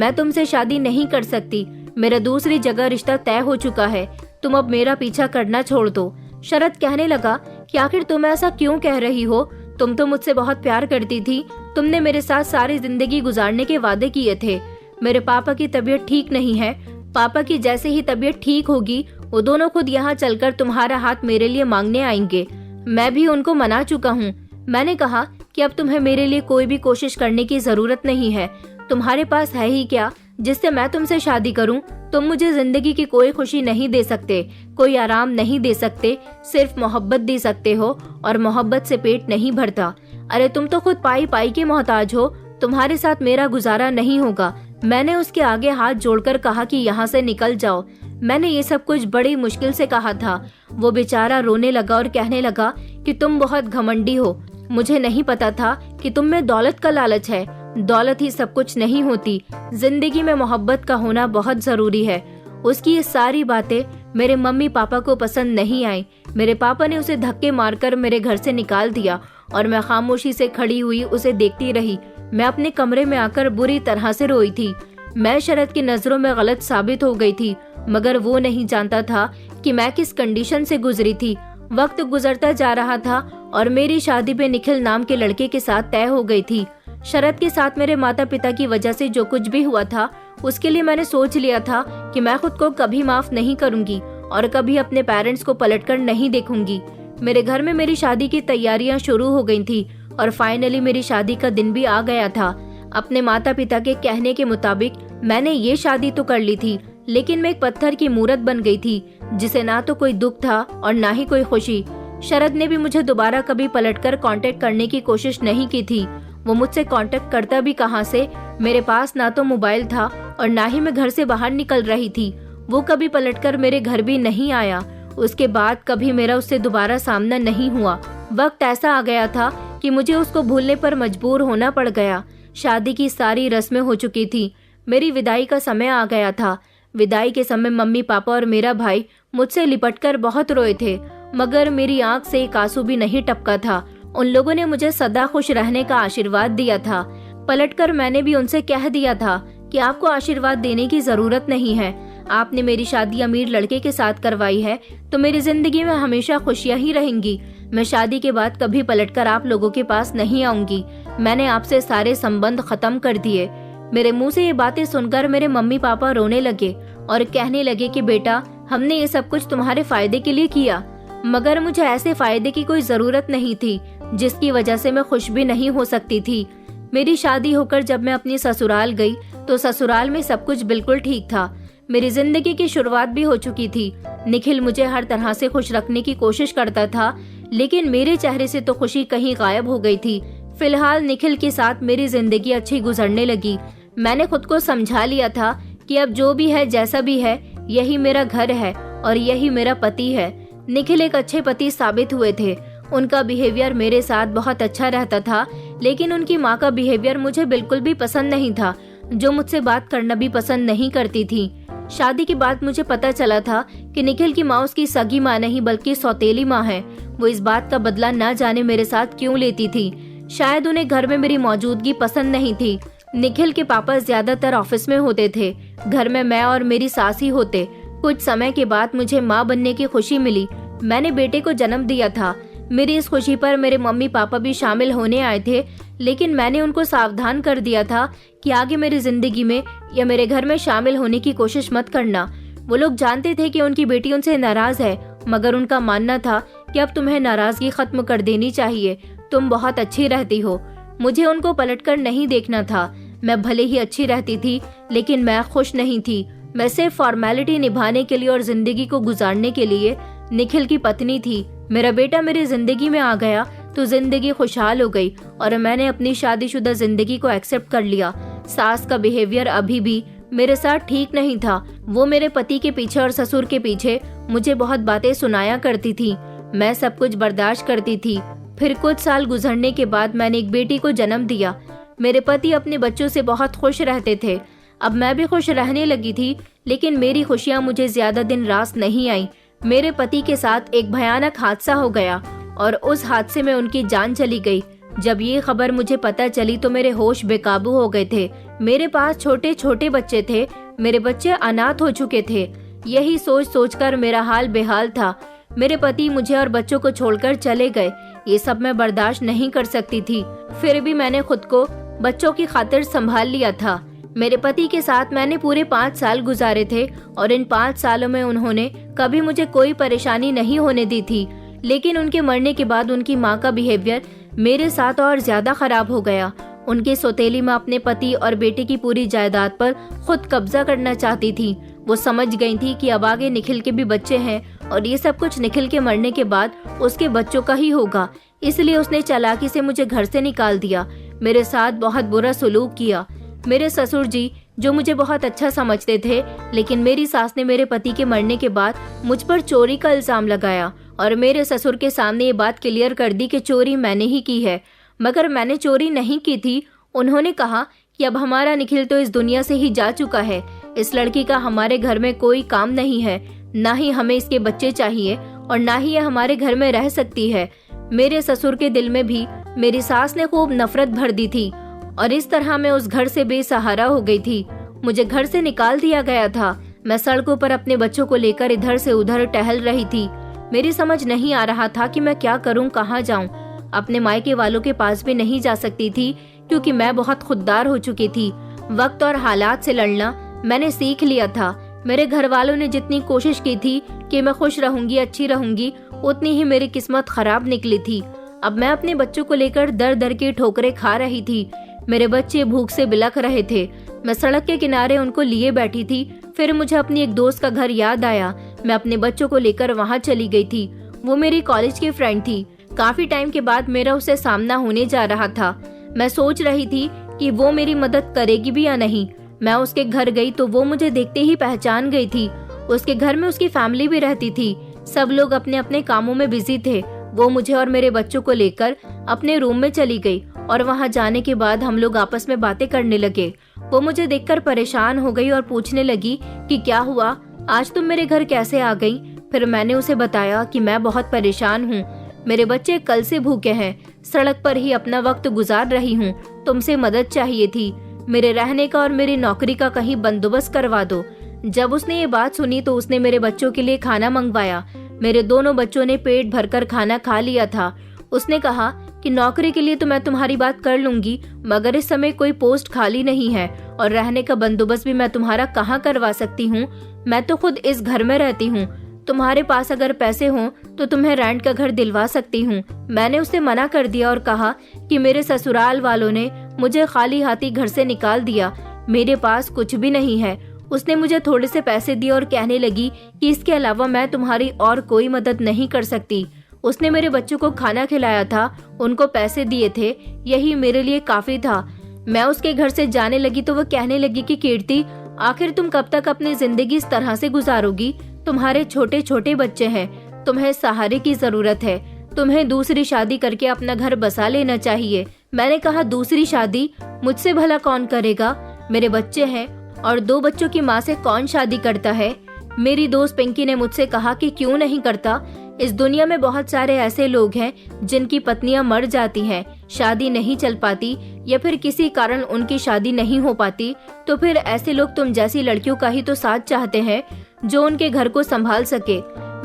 मैं तुमसे शादी नहीं कर सकती। मेरा दूसरी जगह रिश्ता तय हो चुका है, तुम अब मेरा पीछा करना छोड़ दो। शरद कहने लगा कि आखिर तुम ऐसा क्यों कह रही हो? तुम तो मुझसे बहुत प्यार करती थी, तुमने मेरे साथ सारी जिंदगी गुजारने के वादे किए थे। मेरे पापा की तबीयत ठीक नहीं है, पापा की जैसे ही तबीयत ठीक होगी वो दोनों खुद यहाँ चलकर तुम्हारा हाथ मेरे लिए मांगने आएंगे। मैं भी उनको मना चुका हूँ। मैंने कहा कि अब तुम्हें मेरे लिए कोई भी कोशिश करने की जरूरत नहीं है। तुम्हारे पास है ही क्या जिससे मैं तुमसे शादी करूं? तुम मुझे जिंदगी की कोई खुशी नहीं दे सकते, कोई आराम नहीं दे सकते, सिर्फ मोहब्बत दे सकते हो और मोहब्बत से पेट नहीं भरता। अरे तुम तो खुद पाई पाई के मोहताज हो, तुम्हारे साथ मेरा गुजारा नहीं होगा। मैंने उसके आगे हाथ जोड़कर कहा कि यहाँ से निकल जाओ। मैंने ये सब कुछ बड़ी मुश्किल से कहा था। वो बेचारा रोने लगा और कहने लगा कि तुम बहुत घमंडी हो, मुझे नहीं पता था कि तुम में दौलत का लालच है। दौलत ही सब कुछ नहीं होती, जिंदगी में मोहब्बत का होना बहुत जरूरी है। उसकी ये सारी बातें मेरे मम्मी पापा को पसंद नहीं आई। मेरे पापा ने उसे धक्के मारकर मेरे घर से निकाल दिया और मैं खामोशी से खड़ी हुई उसे देखती रही। मैं अपने कमरे में आकर बुरी तरह से रोई थी। मैं शरद की नजरों में गलत साबित हो गई थी, मगर वो नहीं जानता था कि मैं किस कंडीशन से गुजरी थी। वक्त गुजरता जा रहा था और मेरी शादी पे निखिल नाम के लड़के के साथ तय हो गई थी। शरद के साथ मेरे माता पिता की वजह से जो कुछ भी हुआ था उसके लिए मैंने सोच लिया था कि मैं खुद को कभी माफ नहीं करूंगी और कभी अपने पेरेंट्स को पलटकर नहीं देखूंगी। मेरे घर में मेरी शादी की तैयारियां शुरू हो गई थी और फाइनली मेरी शादी का दिन भी आ गया था। अपने माता पिता के कहने के मुताबिक मैंने ये शादी तो कर ली थी, लेकिन मैं एक पत्थर की मूरत बन गई थी जिसे ना तो कोई दुख था और ना ही कोई खुशी। शरद ने भी मुझे दोबारा कभी पलटकर कांटेक्ट करने की कोशिश नहीं की थी। वो मुझसे कांटेक्ट करता भी कहां से? मेरे पास ना तो मोबाइल था और ना ही मैं घर से बाहर निकल रही थी। वो कभी पलटकर मेरे घर भी नहीं आया। उसके बाद कभी मेरा उससे दोबारा सामना नहीं हुआ। वक्त ऐसा आ गया था कि मुझे उसको भूलने पर मजबूर होना पड़ गया। शादी की सारी रस्में हो चुकी थी, मेरी विदाई का समय आ गया था। विदाई के समय मम्मी पापा और मेरा भाई मुझसे लिपटकर बहुत रोए थे, मगर मेरी आंख से एक आंसू भी नहीं टपका था। उन लोगों ने मुझे सदा खुश रहने का आशीर्वाद दिया था। पलटकर मैंने भी उनसे कह दिया था कि आपको आशीर्वाद देने की जरूरत नहीं है। आपने मेरी शादी अमीर लड़के के साथ करवाई है तो मेरी जिंदगी में हमेशा खुशियां ही रहेंगी। मैं शादी के बाद कभी पलटकर आप लोगों के पास नहीं आऊंगी। मैंने आपसे सारे संबंध खत्म कर दिए। मेरे मुंह से ये बातें सुनकर मेरे मम्मी पापा रोने लगे और कहने लगे कि बेटा, हमने ये सब कुछ तुम्हारे फायदे के लिए किया, मगर मुझे ऐसे फायदे की कोई जरूरत नहीं थी जिसकी वजह से मैं खुश भी नहीं हो सकती थी। मेरी शादी होकर जब मैं अपनी ससुराल गई तो ससुराल में सब कुछ बिल्कुल ठीक था। मेरी जिंदगी की शुरुआत भी हो चुकी थी। निखिल मुझे हर तरह से खुश रखने की कोशिश करता था, लेकिन मेरे चेहरे से तो खुशी कहीं गायब हो गई थी। फिलहाल निखिल के साथ मेरी जिंदगी अच्छी गुजरने लगी। मैंने खुद को समझा लिया था कि अब जो भी है, जैसा भी है, यही मेरा घर है और यही मेरा पति है। निखिल एक अच्छे पति साबित हुए थे। उनका बिहेवियर मेरे साथ बहुत अच्छा रहता था, लेकिन उनकी माँ का बिहेवियर मुझे बिल्कुल भी पसंद नहीं था, जो मुझसे बात करना भी पसंद नहीं करती थी। शादी के बाद मुझे पता चला था कि निखिल की माँ उसकी सगी माँ नहीं बल्कि सौतेली माँ है। वो इस बात का बदला न जाने मेरे साथ क्यों लेती थी। शायद उन्हें घर में मेरी मौजूदगी पसंद नहीं थी। निखिल के पापा ज्यादातर ऑफिस में होते थे, घर में मैं और मेरी सास ही होते। कुछ समय के बाद मुझे माँ बनने की खुशी मिली। मैंने बेटे को जन्म दिया था। मेरी इस खुशी पर मेरे मम्मी पापा भी शामिल होने आए थे, लेकिन मैंने उनको सावधान कर दिया था कि आगे मेरी जिंदगी में या मेरे घर में शामिल होने की कोशिश मत करना। वो लोग जानते थे कि उनकी बेटी उनसे नाराज है मगर उनका मानना था कि अब तुम्हें नाराजगी खत्म कर देनी चाहिए, तुम बहुत अच्छी रहती हो। मुझे उनको पलटकर नहीं देखना था। मैं भले ही अच्छी रहती थी, लेकिन मैं खुश नहीं थी। मैं सिर्फ फॉर्मेलिटी निभाने के लिए और जिंदगी को गुजारने के लिए निखिल की पत्नी थी। मेरा बेटा मेरी जिंदगी में आ गया तो जिंदगी खुशहाल हो गई और मैंने अपनी शादीशुदा जिंदगी को एक्सेप्ट कर लिया। सास का बिहेवियर अभी भी मेरे साथ ठीक नहीं था। वो मेरे पति के पीछे और ससुर के पीछे मुझे बहुत बातें सुनाया करती थी। मैं सब कुछ बर्दाश्त करती थी। फिर कुछ साल गुजरने के बाद मैंने एक बेटी को जन्म दिया। मेरे पति अपने बच्चों से बहुत खुश रहते थे। अब मैं भी खुश रहने लगी थी, लेकिन मेरी खुशियां मुझे ज्यादा दिन रास नहीं आई। मेरे पति के साथ एक भयानक हादसा हो गया और उस हादसे में उनकी जान चली गई। जब ये खबर मुझे पता चली तो मेरे होश बेकाबू हो गए थे। मेरे पास छोटे छोटे बच्चे थे। मेरे बच्चे अनाथ हो चुके थे। यही सोच सोचकर मेरा हाल बेहाल था। मेरे पति मुझे और बच्चों को छोड़कर चले गए। ये सब मैं बर्दाश्त नहीं कर सकती थी। फिर भी मैंने खुद को बच्चों की खातिर संभाल लिया था। मेरे पति के साथ मैंने पूरे 5 साल गुजारे थे और इन 5 सालों में उन्होंने कभी मुझे कोई परेशानी नहीं होने दी थी। लेकिन उनके मरने के बाद उनकी माँ का बिहेवियर मेरे साथ और ज्यादा खराब हो गया। उनकी सौतेली माँ अपने पति और बेटे की पूरी जायदाद पर खुद कब्जा करना चाहती थी। वो समझ गई थी कि अब आगे निखिल के भी बच्चे हैं और ये सब कुछ निखिल के मरने के बाद उसके बच्चों का ही होगा। इसलिए उसने चालाकी से मुझे घर से निकाल दिया। मेरे साथ बहुत बुरा सलूक किया। मेरे ससुर जी, जो मुझे बहुत अच्छा समझते थे, लेकिन मेरी सास ने मेरे पति के मरने के बाद मुझ पर चोरी का इल्जाम लगाया और मेरे ससुर के सामने ये बात क्लियर कर दी कि चोरी मैंने ही की है, मगर मैंने चोरी नहीं की थी। उन्होंने कहा कि अब हमारा निखिल तो इस दुनिया से ही जा चुका है। इस लड़की का हमारे घर में कोई काम नहीं है, ना ही हमें इसके बच्चे चाहिए और ना ही ये हमारे घर में रह सकती है। मेरे ससुर के दिल में भी मेरी सास ने खूब नफरत भर दी थी और इस तरह मैं उस घर से बेसहारा हो गई थी। मुझे घर से निकाल दिया गया था। मैं सड़कों पर अपने बच्चों को लेकर इधर से उधर टहल रही थी। मेरी समझ नहीं आ रहा था कि मैं क्या करूं, कहां जाऊं। अपने मायके वालों के पास भी नहीं जा सकती थी क्योंकि मैं बहुत खुददार हो चुकी थी। वक्त और हालात से लड़ना मैंने सीख लिया था। मेरे घर वालों ने जितनी कोशिश की थी कि मैं खुश रहूंगी, अच्छी रहूंगी, उतनी ही मेरी किस्मत खराब निकली थी। अब मैं अपने बच्चों को लेकर दर दर की ठोकरें खा रही थी। मेरे बच्चे भूख से बिलख रहे थे। मैं सड़क के किनारे उनको लिए बैठी थी। फिर मुझे अपनी एक दोस्त का घर याद आया। मैं अपने बच्चों को लेकर वहाँ चली गई थी। वो मेरी कॉलेज की फ्रेंड थी। काफी टाइम के बाद मेरा उससे सामना होने जा रहा था। मैं सोच रही थी कि वो मेरी मदद करेगी भी या नहीं। मैं उसके घर गई तो वो मुझे देखते ही पहचान गई थी। उसके घर में उसकी फैमिली भी रहती थी। सब लोग अपने अपने कामों में बिजी थे। वो मुझे और मेरे बच्चों को लेकर अपने रूम में चली गई और वहां जाने के बाद हम लोग आपस में बातें करने लगे। वो मुझे देखकर परेशान हो गई और पूछने लगी कि क्या हुआ, आज तुम मेरे घर कैसे आ गई। फिर मैंने उसे बताया कि मैं बहुत परेशान हूँ। मेरे बच्चे कल से भूखे हैं, सड़क पर ही अपना वक्त गुजार रही हूँ। तुमसे मदद चाहिए थी। मेरे रहने का और मेरी नौकरी का कहीं बंदोबस्त करवा दो। जब उसने ये बात सुनी तो उसने मेरे बच्चों के लिए खाना मंगवाया। मेरे दोनों बच्चों ने पेट भरकर खाना खा लिया था। उसने कहा कि नौकरी के लिए तो मैं तुम्हारी बात कर लूंगी, मगर इस समय कोई पोस्ट खाली नहीं है और रहने का बंदोबस्त भी मैं तुम्हारा कहाँ करवा सकती हूँ। मैं तो खुद इस घर में रहती हूँ। तुम्हारे पास अगर पैसे हों तो तुम्हें रेंट का घर दिलवा सकती हूँ। मैंने उसे मना कर दिया और कहा कि मेरे ससुराल वालों ने मुझे खाली हाथी घर से निकाल दिया, मेरे पास कुछ भी नहीं है। उसने मुझे थोड़े से पैसे दिए और कहने लगी कि इसके अलावा मैं तुम्हारी और कोई मदद नहीं कर सकती। उसने मेरे बच्चों को खाना खिलाया था, उनको पैसे दिए थे, यही मेरे लिए काफी था। मैं उसके घर से जाने लगी तो वो कहने लगी कि कीर्ति, आखिर तुम कब तक अपनी जिंदगी इस तरह से गुजारोगी। तुम्हारे छोटे छोटे बच्चे हैं, तुम्हें सहारे की जरूरत है। तुम्हें दूसरी शादी करके अपना घर बसा लेना चाहिए। मैंने कहा दूसरी शादी मुझसे भला कौन करेगा। मेरे बच्चे हैं और 2 बच्चों की माँ से कौन शादी करता है। मेरी दोस्त पिंकी ने मुझसे कहा कि क्यों नहीं करता। इस दुनिया में बहुत सारे ऐसे लोग हैं जिनकी पत्नियां मर जाती हैं, शादी नहीं चल पाती या फिर किसी कारण उनकी शादी नहीं हो पाती, तो फिर ऐसे लोग तुम जैसी लड़कियों का ही तो साथ चाहते हैं जो उनके घर को संभाल सके।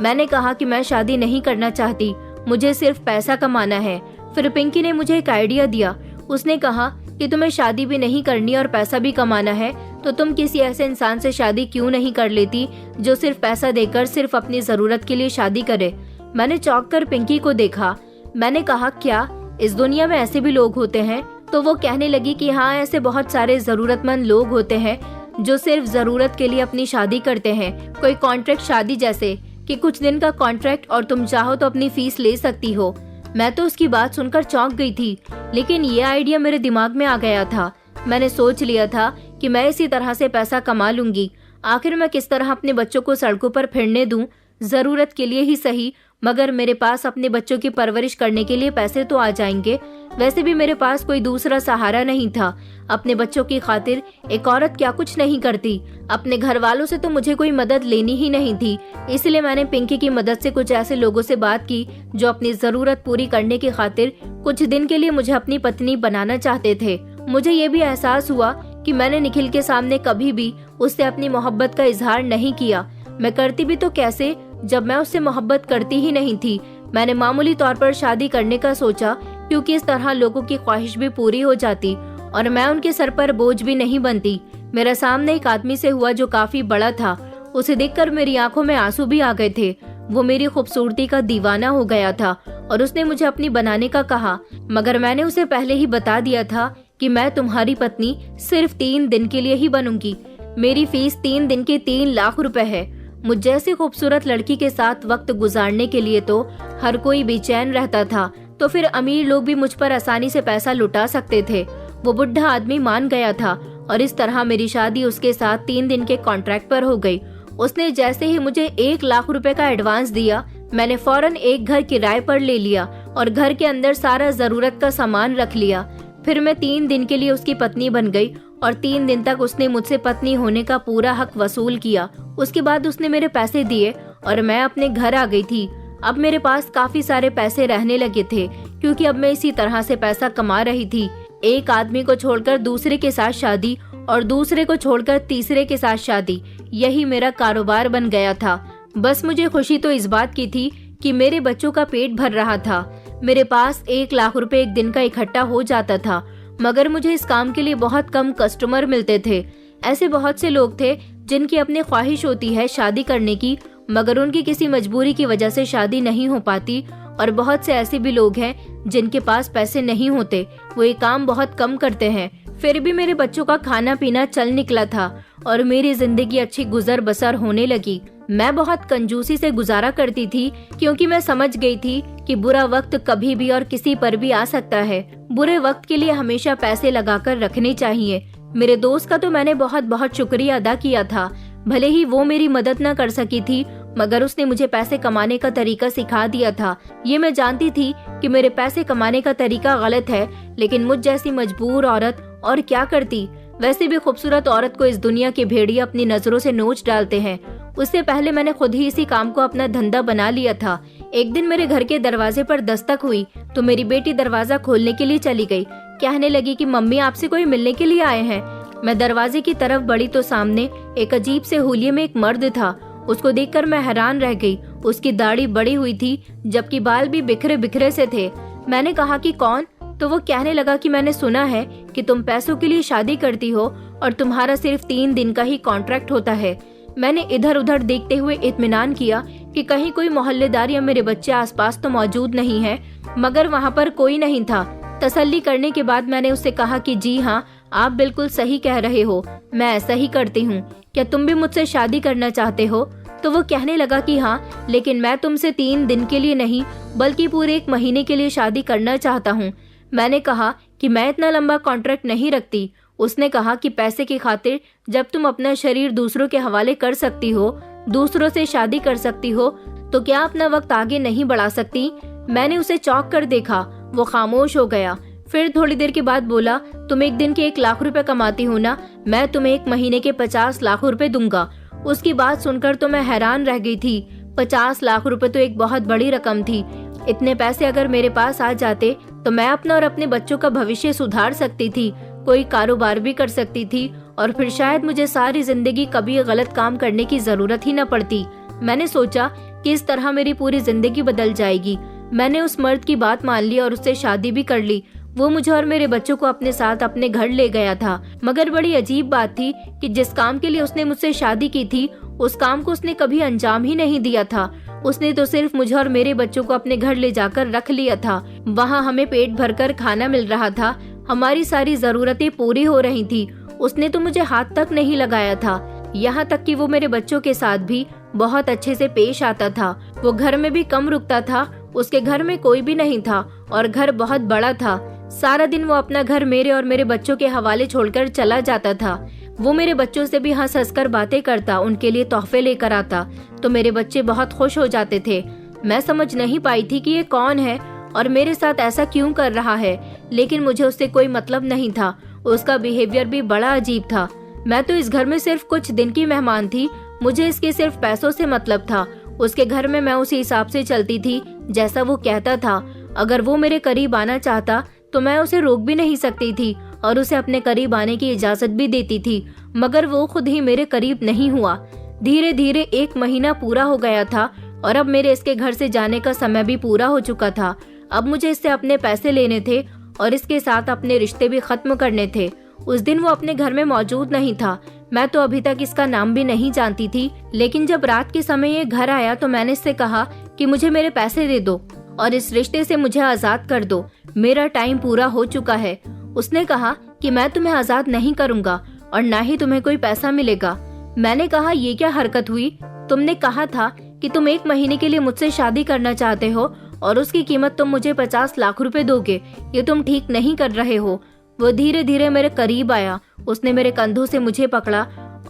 मैंने कहा कि मैं शादी नहीं करना चाहती, मुझे सिर्फ पैसा कमाना है। फिर पिंकी ने मुझे एक आइडिया दिया। उसने कहा कि तुम्हें शादी भी नहीं करनी और पैसा भी कमाना है तो तुम किसी ऐसे इंसान से शादी क्यों नहीं कर लेती जो सिर्फ पैसा देकर सिर्फ अपनी जरूरत के लिए शादी करे। मैंने चौंक कर पिंकी को देखा। मैंने कहा, क्या इस दुनिया में ऐसे भी लोग होते हैं? तो वो कहने लगी कि हाँ, ऐसे बहुत सारे जरूरतमंद लोग होते हैं जो सिर्फ जरूरत के लिए अपनी शादी करते हैं। कोई कॉन्ट्रैक्ट शादी जैसे कि कुछ दिन का कॉन्ट्रैक्ट और तुम चाहो तो अपनी फीस ले सकती हो। मैं तो उसकी बात सुनकर चौंक गई थी, लेकिन ये आइडिया मेरे दिमाग में आ गया था। मैंने सोच लिया था कि मैं इसी तरह से पैसा कमा लूंगी। आखिर मैं किस तरह अपने बच्चों को सड़कों पर फिरने दूं? जरूरत के लिए ही सही, मगर मेरे पास अपने बच्चों की परवरिश करने के लिए पैसे तो आ जाएंगे। वैसे भी मेरे पास कोई दूसरा सहारा नहीं था। अपने बच्चों की खातिर एक औरत क्या कुछ नहीं करती। अपने घर वालों से तो मुझे कोई मदद लेनी ही नहीं थी। इसलिए मैंने पिंकी की मदद से कुछ ऐसे लोगों से बात की जो अपनी जरूरत पूरी करने की खातिर कुछ दिन के लिए मुझे अपनी पत्नी बनाना चाहते थे। मुझे ये भी एहसास हुआ कि मैंने निखिल के सामने कभी भी उससे अपनी मोहब्बत का इजहार नहीं किया। मैं करती भी तो कैसे, जब मैं उससे मोहब्बत करती ही नहीं थी। मैंने मामूली तौर पर शादी करने का सोचा, क्योंकि इस तरह लोगों की ख्वाहिश भी पूरी हो जाती और मैं उनके सर पर बोझ भी नहीं बनती। मेरा सामने एक आदमी से हुआ जो काफी बड़ा था। उसे देखकर मेरी आंखों में आंसू भी आ गए थे। वो मेरी खूबसूरती का दीवाना हो गया था और उसने मुझे अपनी बनाने का कहा, मगर मैंने उसे पहले ही बता दिया था कि मैं तुम्हारी पत्नी सिर्फ 3 दिन के लिए ही बनूंगी। मेरी फीस 3 दिन के 3 लाख रुपए है। मुझ जैसी खूबसूरत लड़की के साथ वक्त गुजारने के लिए तो हर कोई बेचैन रहता था, तो फिर अमीर लोग भी मुझ पर आसानी से पैसा लुटा सकते थे। वो बुढ़ा आदमी मान गया था और इस तरह मेरी शादी उसके साथ 3 दिन के कॉन्ट्रैक्ट पर हो गई। उसने जैसे ही मुझे 1 लाख रुपए का एडवांस दिया, मैंने फौरन एक घर किराए पर ले लिया और घर के अंदर सारा जरूरत का सामान रख लिया। फिर मैं 3 दिन के लिए उसकी पत्नी बन गई और 3 दिन तक उसने मुझसे पत्नी होने का पूरा हक वसूल किया। उसके बाद उसने मेरे पैसे दिए और मैं अपने घर आ गई थी। अब मेरे पास काफी सारे पैसे रहने लगे थे, क्योंकि अब मैं इसी तरह से पैसा कमा रही थी। एक आदमी को छोड़कर दूसरे के साथ शादी और दूसरे को छोड़कर तीसरे के साथ शादी, यही मेरा कारोबार बन गया था। बस मुझे खुशी तो इस बात की थी कि मेरे बच्चों का पेट भर रहा था। मेरे पास 1 लाख रुपए एक दिन का इकट्ठा हो जाता था, मगर मुझे इस काम के लिए बहुत कम कस्टमर मिलते थे। ऐसे बहुत से लोग थे जिनकी अपनी ख्वाहिश होती है शादी करने की, मगर उनकी किसी मजबूरी की वजह से शादी नहीं हो पाती। और बहुत से ऐसे भी लोग हैं जिनके पास पैसे नहीं होते, वो ये काम बहुत कम करते हैं। फिर भी मेरे बच्चों का खाना पीना चल निकला था और मेरी जिंदगी अच्छी गुजर बसर होने लगी। मैं बहुत कंजूसी से गुजारा करती थी, क्योंकि मैं समझ गई थी कि बुरा वक्त कभी भी और किसी पर भी आ सकता है। बुरे वक्त के लिए हमेशा पैसे लगाकर रखने चाहिए। मेरे दोस्त का तो मैंने बहुत बहुत शुक्रिया अदा किया था। भले ही वो मेरी मदद न कर सकी थी, मगर उसने मुझे पैसे कमाने का तरीका सिखा दिया था। ये मैं जानती थी कि मेरे पैसे कमाने का तरीका गलत है, लेकिन मुझ जैसी मजबूर औरत और क्या करती। वैसे भी खूबसूरत औरत को इस दुनिया के भेड़िए अपनी नजरों से नोच डालते हैं। उससे पहले मैंने खुद ही इसी काम को अपना धंधा बना लिया था। एक दिन मेरे घर के दरवाजे पर दस्तक हुई तो मेरी बेटी दरवाजा खोलने के लिए चली गई। कहने लगी कि मम्मी, आपसे कोई मिलने के लिए आए हैं। मैं दरवाजे की तरफ बढ़ी तो सामने एक अजीब से हुलिये में एक मर्द था। उसको देखकर मैं हैरान रह गई। उसकी दाढ़ी बड़ी हुई थी, जबकि बाल भी बिखरे बिखरे से थे। मैंने कहा कि कौन? तो वो कहने लगा कि मैंने सुना है कि तुम पैसों के लिए शादी करती हो और तुम्हारा सिर्फ 3 दिन का ही कॉन्ट्रैक्ट होता है। मैंने इधर उधर देखते हुए इत्मीनान किया कि कहीं कोई मोहल्लेदार या मेरे बच्चे आसपास तो मौजूद नहीं है, मगर वहाँ पर कोई नहीं था। तसल्ली करने के बाद मैंने उससे कहा कि जी हाँ, आप बिल्कुल सही कह रहे हो, मैं ऐसा ही करती हूँ। क्या तुम भी मुझसे शादी करना चाहते हो? तो वो कहने लगा कि हाँ, लेकिन मैं तुमसे 3 दिन के लिए नहीं बल्कि पूरे 1 महीने के लिए शादी करना चाहता हूँ। मैंने कहा कि मैं इतना लंबा कॉन्ट्रैक्ट नहीं रखती। उसने कहा कि पैसे की खातिर जब तुम अपना शरीर दूसरों के हवाले कर सकती हो, दूसरों से शादी कर सकती हो, तो क्या अपना वक्त आगे नहीं बढ़ा सकती? मैंने उसे चौंक कर देखा। वो खामोश हो गया। फिर थोड़ी देर के बाद बोला, तुम एक दिन के 1 लाख रुपए कमाती हो ना, मैं तुम्हें 1 महीने के 50 लाख रुपए दूंगा। उसकी बात सुनकर तो मैं हैरान रह गई थी। 50 लाख रुपए तो एक बहुत बड़ी रकम थी। इतने पैसे अगर मेरे पास आ जाते तो मैं अपना और अपने बच्चों का भविष्य सुधार सकती थी, कोई कारोबार भी कर सकती थी और फिर शायद मुझे सारी जिंदगी कभी गलत काम करने की जरूरत ही न पड़ती। मैंने सोचा कि इस तरह मेरी पूरी जिंदगी बदल जाएगी। मैंने उस मर्द की बात मान ली और उससे शादी भी कर ली। वो मुझे और मेरे बच्चों को अपने साथ अपने घर ले गया था। मगर बड़ी अजीब बात थी कि जिस काम के लिए उसने मुझसे शादी की थी उस काम को उसने कभी अंजाम ही नहीं दिया था। उसने तो सिर्फ मुझे और मेरे बच्चों को अपने घर ले जाकर रख लिया था। वहाँ हमें पेट भरकर खाना मिल रहा था, हमारी सारी जरूरतें पूरी हो रही थी। उसने तो मुझे हाथ तक नहीं लगाया था। यहाँ तक कि वो मेरे बच्चों के साथ भी बहुत अच्छे से पेश आता था। वो घर में भी कम रुकता था, उसके घर में कोई भी नहीं था और घर बहुत बड़ा था। सारा दिन वो अपना घर मेरे और मेरे बच्चों के हवाले छोड़कर चला जाता था। वो मेरे बच्चों से भी हंस हंस कर बातें करता, उनके लिए तोहफे लेकर आता, तो मेरे बच्चे बहुत खुश हो जाते थे। मैं समझ नहीं पाई थी कि ये कौन है और मेरे साथ ऐसा क्यों कर रहा है, लेकिन मुझे उससे कोई मतलब नहीं था। उसका बिहेवियर भी बड़ा अजीब था। मैं तो इस घर में सिर्फ कुछ दिन की मेहमान थी, मुझे इसके सिर्फ पैसों से मतलब था। उसके घर में मैं उसी हिसाब से चलती थी जैसा वो कहता था। अगर वो मेरे करीब आना चाहता तो मैं उसे रोक भी नहीं सकती थी और उसे अपने करीब आने की इजाजत भी देती थी, मगर वो खुद ही मेरे करीब नहीं हुआ। धीरे धीरे 1 महीना पूरा हो गया था और अब मेरे इसके घर से जाने का समय भी पूरा हो चुका था। अब मुझे इससे अपने पैसे लेने थे और इसके साथ अपने रिश्ते भी खत्म करने थे। उस दिन वो अपने घर में मौजूद नहीं था। मैं तो अभी तक इसका नाम भी नहीं जानती थी, लेकिन जब रात के समय ये घर आया तो मैंने इससे कहा कि मुझे मेरे पैसे दे दो और इस रिश्ते से मुझे आजाद कर दो, मेरा टाइम पूरा हो चुका है। उसने कहा कि मैं तुम्हें आजाद नहीं करूंगा और ना ही तुम्हें कोई पैसा मिलेगा। मैंने कहा, ये क्या हरकत हुई? तुमने कहा था कि तुम 1 महीने के लिए मुझसे शादी करना चाहते हो और उसकी कीमत तुम मुझे 50 लाख रुपए दोगे। ये तुम ठीक नहीं कर रहे हो। वो धीरे धीरे मेरे करीब आया, उसने मेरे कंधों से मुझे पकड़ा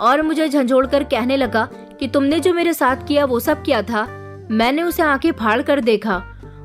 और मुझे झंझोड़ कर कहने लगा कि तुमने जो मेरे साथ किया वो सब क्या था? मैंने उसे आंखें फाड़ कर देखा।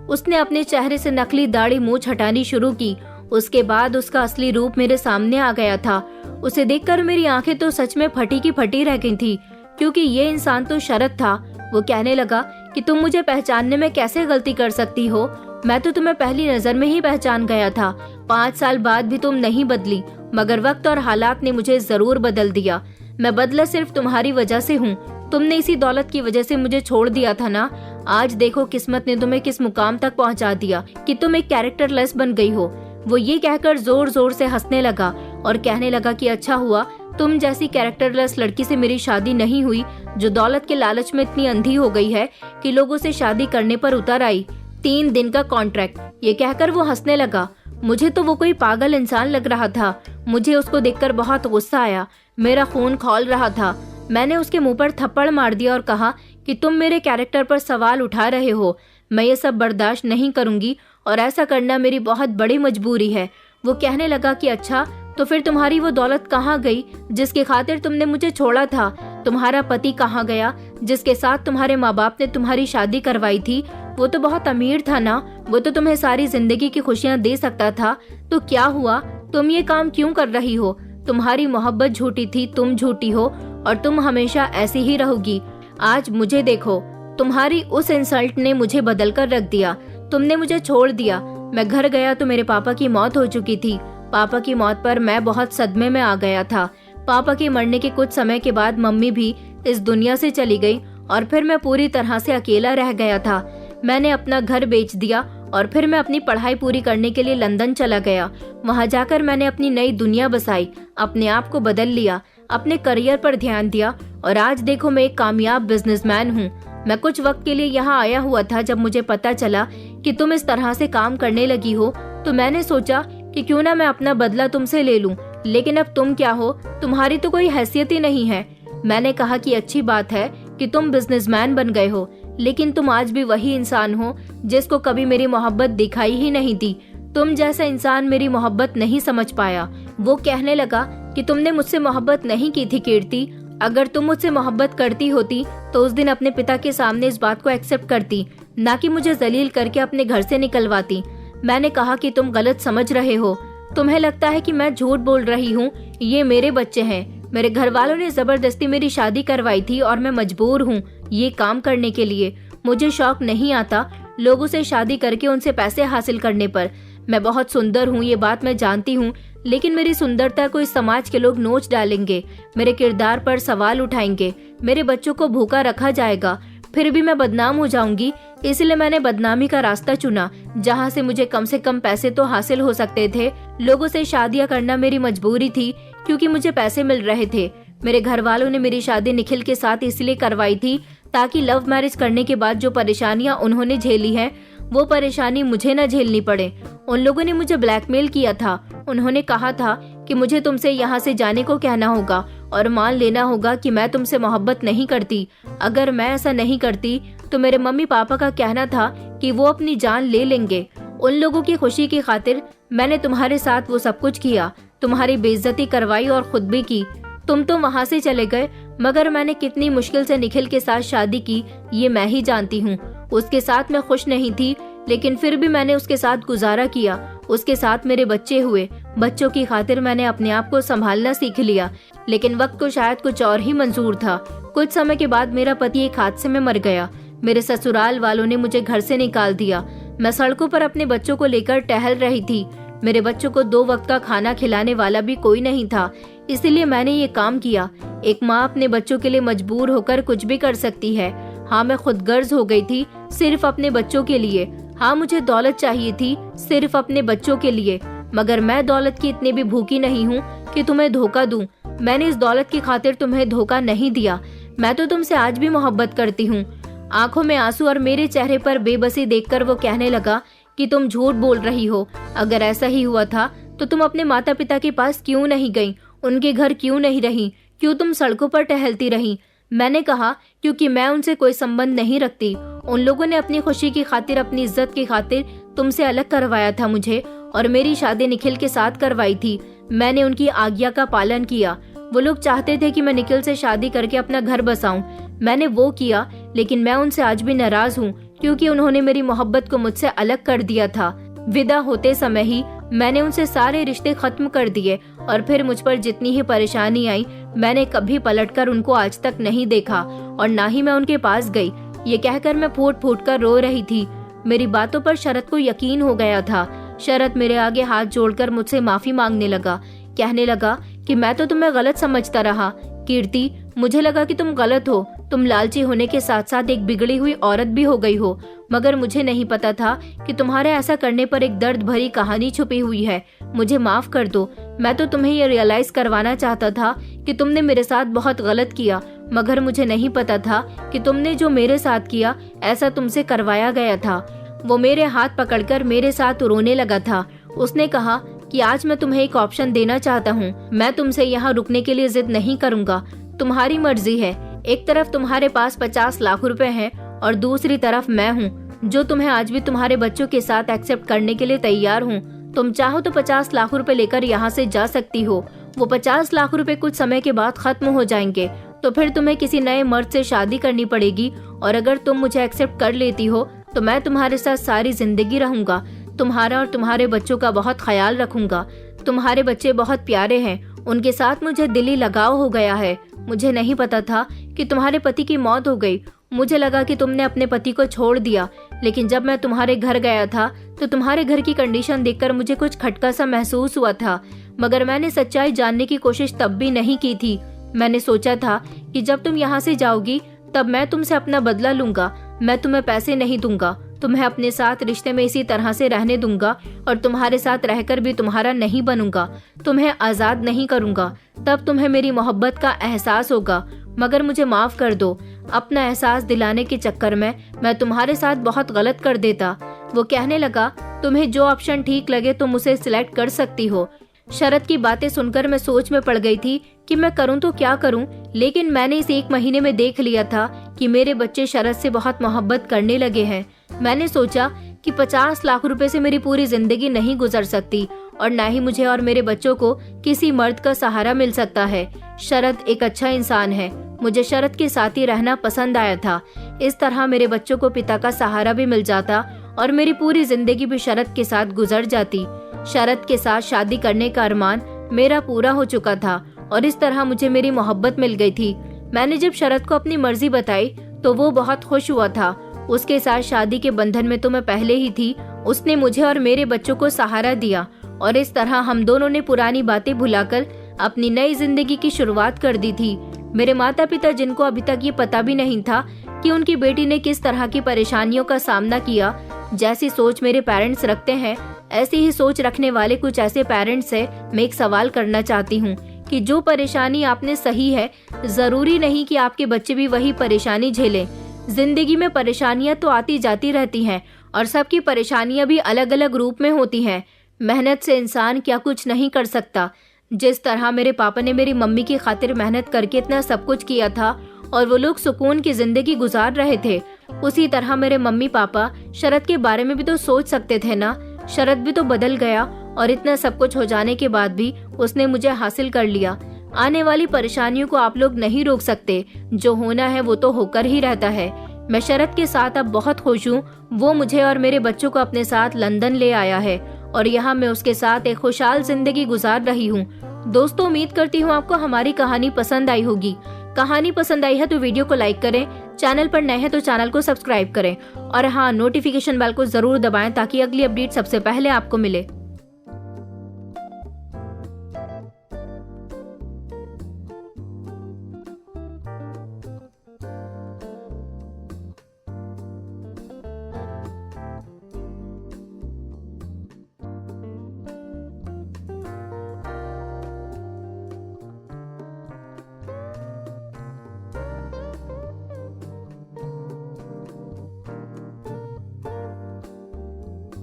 उसने अपने चेहरे से नकली दाढ़ी मूंछ हटानी शुरू की। उसके बाद उसका असली रूप मेरे सामने आ गया था। उसे देखकर मेरी आंखें तो सच में फटी की फटी रह गई थी, क्योंकि ये इंसान तो शरद था। वो कहने लगा कि तुम मुझे पहचानने में कैसे गलती कर सकती हो? मैं तो तुम्हें पहली नजर में ही पहचान गया था। 5 साल बाद भी तुम नहीं बदली, मगर वक्त और हालात ने मुझे जरूर बदल दिया। मैं बदला सिर्फ तुम्हारी वजह से हूँ। तुमने इसी दौलत की वजह से मुझे छोड़ दिया था ना। आज देखो किस्मत ने तुम्हें किस मुकाम तक पहुँचा दिया कि तुम एक कैरेक्टरलेस बन गई हो। वो ये कहकर जोर जोर से हंसने लगा और कहने लगा कि अच्छा हुआ तुम जैसी कैरेक्टरलेस लड़की से मेरी शादी नहीं हुई, जो दौलत के लालच में इतनी अंधी हो गई है कि लोगों से शादी करने पर उतर आई। 3 दिन का कॉन्ट्रैक्ट, ये कहकर वो हंसने लगा। मुझे तो वो कोई पागल इंसान लग रहा था। मुझे उसको देखकर बहुत गुस्सा आया, मेरा खून खौल रहा था। मैंने उसके मुंह पर थप्पड़ मार दिया और कहा कि तुम मेरे कैरेक्टर पर सवाल उठा रहे हो। मैं ये सब बर्दाश्त नहीं करूंगी और ऐसा करना मेरी बहुत बड़ी मजबूरी है। वो कहने लगा कि अच्छा, तो फिर तुम्हारी वो दौलत कहाँ गई जिसके खातिर तुमने मुझे छोड़ा था? तुम्हारा पति कहाँ गया जिसके साथ तुम्हारे माँ बाप ने तुम्हारी शादी करवाई थी? वो तो बहुत अमीर था ना, वो तो तुम्हें सारी जिंदगी की खुशियाँ दे सकता था। तो क्या हुआ? तुम ये काम क्यों कर रही हो? तुम्हारी मोहब्बत झूठी थी, तुम झूठी हो और तुम हमेशा ऐसी ही रहोगी। आज मुझे देखो, तुम्हारी उस इंसल्ट ने मुझे बदल कर रख दिया। तुमने मुझे छोड़ दिया। मैं घर गया तो मेरे पापा की मौत हो चुकी थी। पापा की मौत पर मैं बहुत सदमे में आ गया था। पापा के मरने के कुछ समय के बाद मम्मी भी इस दुनिया से चली गई और फिर मैं पूरी तरह से अकेला रह गया था। मैंने अपना घर बेच दिया और फिर मैं अपनी पढ़ाई पूरी करने के लिए लंदन चला गया। वहां जाकर मैंने अपनी नई दुनिया बसाई, अपने आप को बदल लिया, अपने करियर पर ध्यान दिया और आज देखो मैं एक कामयाब बिजनेसमैन हूँ। मैं कुछ वक्त के लिए यहाँ आया हुआ था। जब मुझे पता चला कि तुम इस तरह से काम करने लगी हो तो मैंने सोचा कि क्यों ना मैं अपना बदला तुमसे ले लूं। लेकिन अब तुम क्या हो? तुम्हारी तो कोई हैसियत ही नहीं है। मैंने कहा कि अच्छी बात है कि तुम बिजनेसमैन बन गए हो, लेकिन तुम आज भी वही इंसान हो जिसको कभी मेरी मोहब्बत दिखाई ही नहीं दी। तुम जैसा इंसान मेरी मोहब्बत नहीं समझ पाया। वो कहने लगा कि तुमने मुझसे मोहब्बत नहीं की थी कीर्ति। अगर तुम मुझसे मोहब्बत करती होती तो उस दिन अपने पिता के सामने इस बात को एक्सेप्ट करती, ना कि मुझे जलील करके अपने घर से निकलवाती। मैंने कहा कि तुम गलत समझ रहे हो। तुम्हें लगता है कि मैं झूठ बोल रही हूँ। ये मेरे बच्चे हैं। मेरे घर वालों ने जबरदस्ती मेरी शादी करवाई थी और मैं मजबूर हूँ ये काम करने के लिए। मुझे शौक नहीं आता लोगों से शादी करके उनसे पैसे हासिल करने पर। मैं बहुत सुंदर हूँ, ये बात मैं जानती हूँ, लेकिन मेरी सुंदरता को इस समाज के लोग नोच डालेंगे, मेरे किरदार पर सवाल उठाएंगे, मेरे बच्चों को भूखा रखा जाएगा, फिर भी मैं बदनाम हो जाऊंगी, इसलिए मैंने बदनामी का रास्ता चुना, जहाँ से मुझे कम से कम पैसे तो हासिल हो सकते थे। लोगों से शादियां करना मेरी मजबूरी थी, क्योंकि मुझे पैसे मिल रहे थे। मेरे घर वालों ने मेरी शादी निखिल के साथ इसलिए करवाई थी ताकि लव मैरिज करने के बाद जो परेशानियां उन्होंने झेली हैं, वो परेशानी मुझे न झेलनी पड़े। उन लोगों ने मुझे ब्लैकमेल किया था। उन्होंने कहा था कि मुझे तुमसे यहाँ से जाने को कहना होगा और मान लेना होगा कि मैं तुमसे मोहब्बत नहीं करती। अगर मैं ऐसा नहीं करती तो मेरे मम्मी पापा का कहना था कि वो अपनी जान ले लेंगे। उन लोगों की खुशी की खातिर मैंने तुम्हारे साथ वो सब कुछ किया, तुम्हारी बेइज्जती करवाई और खुद भी की। तुम तो वहाँ से चले गए, मगर मैंने कितनी मुश्किल से निखिल के साथ शादी की ये मैं ही जानती हूँ। उसके साथ मैं खुश नहीं थी, लेकिन फिर भी मैंने उसके साथ गुजारा किया। उसके साथ मेरे बच्चे हुए। बच्चों की खातिर मैंने अपने आप को संभालना सीख लिया, लेकिन वक्त को शायद कुछ और ही मंजूर था। कुछ समय के बाद मेरा पति एक हादसे में मर गया। मेरे ससुराल वालों ने मुझे घर से निकाल दिया। मैं सड़कों पर अपने बच्चों को लेकर टहल रही थी। मेरे बच्चों को 2 वक्त का खाना खिलाने वाला भी कोई नहीं था, इसलिए मैंने ये काम किया। एक माँ अपने बच्चों के लिए मजबूर होकर कुछ भी कर सकती है। हाँ, मैं खुदगर्ज हो गई थी, सिर्फ अपने बच्चों के लिए। हाँ, मुझे दौलत चाहिए थी, सिर्फ अपने बच्चों के लिए। मगर मैं दौलत की इतनी भी भूखी नहीं हूँ कि तुम्हें धोखा दूं। मैंने इस दौलत की खातिर तुम्हें धोखा नहीं दिया। मैं तो तुमसे आज भी मोहब्बत करती हूँ। आंखों में आंसू और मेरे चेहरे पर बेबसी देखकर वो कहने लगा कि तुम झूठ बोल रही हो। अगर ऐसा ही हुआ था तो तुम अपने माता पिता के पास क्यों नहीं गई, उनके घर क्यों नहीं रही, क्यों तुम सड़कों पर टहलती रही? मैंने कहा क्योंकि मैं उनसे कोई संबंध नहीं रखती। उन लोगों ने अपनी खुशी की खातिर, अपनी इज्जत की खातिर तुमसे अलग करवाया था मुझे, और मेरी शादी निखिल के साथ करवाई थी। मैंने उनकी आज्ञा का पालन किया। वो लोग चाहते थे कि मैं निखिल से शादी करके अपना घर बसाऊं। मैंने वो किया, लेकिन मैं उनसे आज भी नाराज हूँ, क्योंकि उन्होंने मेरी मोहब्बत को मुझसे अलग कर दिया था। विदा होते समय ही मैंने उनसे सारे रिश्ते खत्म कर दिए, और फिर मुझ पर जितनी ही परेशानी आई, मैंने कभी पलटकर उनको आज तक नहीं देखा, और ना ही मैं उनके पास गई। ये कहकर मैं फूट फूट कर रो रही थी। मेरी बातों पर शरद को यकीन हो गया था। शरद मेरे आगे हाथ जोड़कर मुझसे माफी मांगने लगा। कहने लगा कि मैं तो तुम्हें गलत समझता रहा कीर्ति, मुझे लगा कि तुम गलत हो। तुम लालची होने के साथ साथ एक बिगड़ी हुई औरत भी हो गई हो, मगर मुझे नहीं पता था कि तुम्हारे ऐसा करने पर एक दर्द भरी कहानी छुपी हुई है। मुझे माफ कर दो। मैं तो तुम्हें ये रियलाइज करवाना चाहता था कि तुमने मेरे साथ बहुत गलत किया, मगर मुझे नहीं पता था कि तुमने जो मेरे साथ किया ऐसा तुमसे करवाया गया था। वो मेरे हाथ पकड़कर मेरे साथ रोने लगा था। उसने कहा कि आज मैं तुम्हें एक ऑप्शन देना चाहता हूँ। मैं तुमसे यहाँ रुकने के लिए जिद नहीं करूँगा, तुम्हारी मर्जी है। एक तरफ तुम्हारे पास 50 लाख रुपए हैं और दूसरी तरफ मैं हूँ, जो तुम्हें आज भी तुम्हारे बच्चों के साथ एक्सेप्ट करने के लिए तैयार हूँ। तुम चाहो तो 50 लाख रुपए लेकर यहाँ से जा सकती हो। वो 50 लाख रुपए कुछ समय के बाद खत्म हो जाएंगे, तो फिर तुम्हें किसी नए मर्द से शादी करनी पड़ेगी, और अगर तुम मुझे एक्सेप्ट कर लेती हो तो मैं तुम्हारे साथ सारी जिंदगी रहूंगा। तुम्हारा और तुम्हारे बच्चों का बहुत ख्याल रखूंगा। तुम्हारे बच्चे बहुत प्यारे हैं, उनके साथ मुझे दिली लगाव हो गया है। मुझे नहीं पता था कि तुम्हारे पति की मौत हो गई। मुझे लगा कि तुमने अपने पति को छोड़ दिया, लेकिन जब मैं तुम्हारे घर गया था तो तुम्हारे घर की कंडीशन देखकर मुझे कुछ खटका सा महसूस हुआ था, मगर मैंने सच्चाई जानने की कोशिश तब भी नहीं की थी। मैंने सोचा था कि जब तुम यहाँ से जाओगी तब मैं तुमसे अपना बदला लूंगा। मैं तुम्हें पैसे नहीं दूंगा, तुम्हें अपने साथ रिश्ते में इसी तरह से रहने दूंगा, और तुम्हारे साथ रहकर भी तुम्हारा नहीं बनूंगा। तुम्हें आजाद नहीं करूंगा, तब तुम्हें मेरी मोहब्बत का एहसास होगा। मगर मुझे माफ कर दो, अपना एहसास दिलाने के चक्कर में मैं तुम्हारे साथ बहुत गलत कर देता। वो कहने लगा, तुम्हें जो ऑप्शन ठीक लगे तुम उसे सिलेक्ट कर सकती हो। शरद की बातें सुनकर मैं सोच में पड़ गई थी कि मैं करूं तो क्या करूं, लेकिन मैंने इस 1 महीने में देख लिया था कि मेरे बच्चे शरद से बहुत मोहब्बत करने लगे हैं। मैंने सोचा कि 50 लाख रुपए से मेरी पूरी जिंदगी नहीं गुजर सकती, और न ही मुझे और मेरे बच्चों को किसी मर्द का सहारा मिल सकता है। शरद एक अच्छा इंसान है, मुझे शरद के साथ ही रहना पसंद आया था। इस तरह मेरे बच्चों को पिता का सहारा भी मिल जाता और मेरी पूरी जिंदगी भी शरद के साथ गुजर जाती। शरद के साथ शादी करने का अरमान मेरा पूरा हो चुका था, और इस तरह मुझे मेरी मोहब्बत मिल गई थी। मैंने जब शरद को अपनी मर्जी बताई तो वो बहुत खुश हुआ था। उसके साथ शादी के बंधन में तो मैं पहले ही थी। उसने मुझे और मेरे बच्चों को सहारा दिया, और इस तरह हम दोनों ने पुरानी बातें भुलाकर अपनी नई जिंदगी की शुरुआत कर दी थी। मेरे माता पिता, जिनको अभी तक ये पता भी नहीं था कि उनकी बेटी ने किस तरह की परेशानियों का सामना किया। जैसी सोच मेरे पेरेंट्स रखते हैं, ऐसी ही सोच रखने वाले कुछ ऐसे पेरेंट्स से मैं एक सवाल करना चाहती हूँ कि जो परेशानी आपने सही है, जरूरी नहीं कि आपके बच्चे भी वही परेशानी झेलें। जिंदगी में परेशानियां तो आती जाती रहती हैं और सबकी परेशानियां भी अलग अलग रूप में होती हैं। मेहनत से इंसान क्या कुछ नहीं कर सकता। जिस तरह मेरे पापा ने मेरी मम्मी की खातिर मेहनत करके इतना सब कुछ किया था और वो लोग सुकून की जिंदगी गुजार रहे थे, उसी तरह मेरे मम्मी पापा शरद के बारे में भी तो सोच सकते थे ना। शरद भी तो बदल गया और इतना सब कुछ हो जाने के बाद भी उसने मुझे हासिल कर लिया। आने वाली परेशानियों को आप लोग नहीं रोक सकते, जो होना है वो तो होकर ही रहता है। मैं शरद के साथ अब बहुत खुश हूँ। वो मुझे और मेरे बच्चों को अपने साथ लंदन ले आया है और यहाँ मैं उसके साथ एक खुशहाल जिंदगी गुजार रही हूँ। दोस्तों, उम्मीद करती हूँ आपको हमारी कहानी पसंद आई होगी। कहानी पसंद आई है तो वीडियो को लाइक करें, चैनल पर नए हैं तो चैनल को सब्सक्राइब करें और हाँ, नोटिफिकेशन बेल को जरूर दबाएं ताकि अगली अपडेट सबसे पहले आपको मिले।